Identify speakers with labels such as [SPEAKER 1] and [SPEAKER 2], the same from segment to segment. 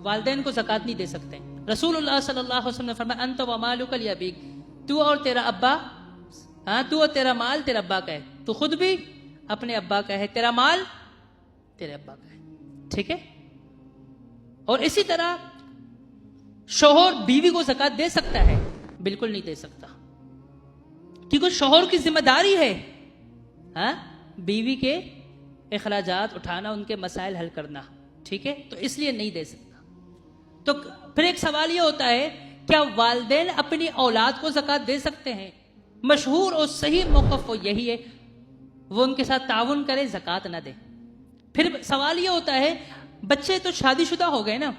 [SPEAKER 1] والدین کو زکوٰۃ نہیں دے سکتے. رسول اللہ صلی اللہ علیہ وسلم نے فرمایا انت و مالک لابیک، تو اور تیرا ابا، تو اور تیرا مال تیرا ابا کا ہے، تو خود بھی اپنے ابا کا ہے، تیرا مال تیرے ابا کا ہے. ٹھیک ہے. اور اسی طرح شوہر بیوی کو زکوٰۃ دے سکتا ہے؟ بالکل نہیں دے سکتا، کیونکہ شوہر کی ذمہ داری ہے بیوی کے اخراجات اٹھانا، ان کے مسائل حل کرنا. ٹھیک ہے، تو اس لیے نہیں دے سکتا. تو پھر ایک سوال یہ ہوتا ہے کیا والدین اپنی اولاد کو زکوٰۃ دے سکتے ہیں؟ مشہور اور صحیح موقف وہ یہی ہے، وہ ان کے ساتھ تعاون کرے، زکوٰۃ نہ دے. پھر سوال یہ ہوتا ہے بچے تو شادی شدہ ہو گئے نا،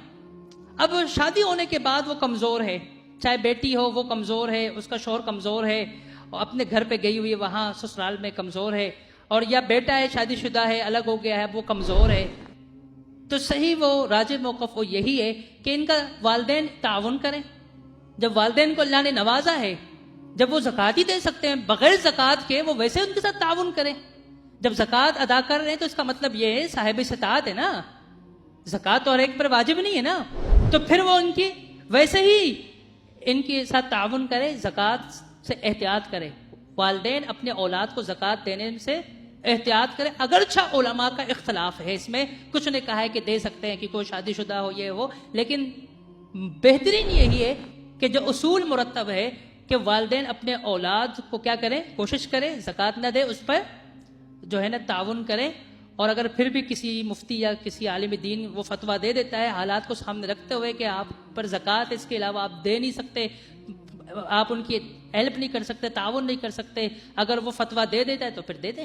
[SPEAKER 1] اب شادی ہونے کے بعد وہ کمزور ہے، چاہے بیٹی ہو وہ کمزور ہے، اس کا شوہر کمزور ہے، اور اپنے گھر پہ گئی ہوئی ہے وہاں سسرال میں کمزور ہے، اور یا بیٹا ہے شادی شدہ ہے الگ ہو گیا ہے وہ کمزور ہے. تو صحیح وہ راجح موقف وہ یہی ہے کہ ان کا والدین تعاون کریں. جب والدین کو اللہ نے نوازا ہے، جب وہ زکوٰۃ ہی دے سکتے ہیں بغیر زکوٰۃ کے، وہ ویسے ان کے ساتھ تعاون کریں. جب زکوٰۃ ادا کر رہے ہیں تو اس کا مطلب یہ ہے صاحب استطاعت ہے نا، زکوٰۃ تو ہر ایک پر واجب نہیں ہے نا، تو پھر وہ ان کی ویسے ہی ان کے ساتھ تعاون کرے، زکوٰۃ سے احتیاط کرے. والدین اپنے اولاد کو زکوٰۃ دینے سے احتیاط کرے. اگرچہ علماء کا اختلاف ہے اس میں، کچھ نے کہا ہے کہ دے سکتے ہیں کہ کوئی شادی شدہ ہو یہ ہو، لیکن بہترین یہی ہے کہ جو اصول مرتب ہے کہ والدین اپنے اولاد کو کیا کریں، کوشش کریں زکوٰۃ نہ دے، اس پر جو ہے نا تعاون کریں. اور اگر پھر بھی کسی مفتی یا کسی عالم دین وہ فتویٰ دے دیتا ہے حالات کو سامنے رکھتے ہوئے کہ آپ پر زکوٰۃ اس کے علاوہ آپ دے نہیں سکتے، آپ ان کی ہیلپ نہیں کر سکتے، تعاون نہیں کر سکتے، اگر وہ فتویٰ دے دیتا ہے تو پھر دے دیں.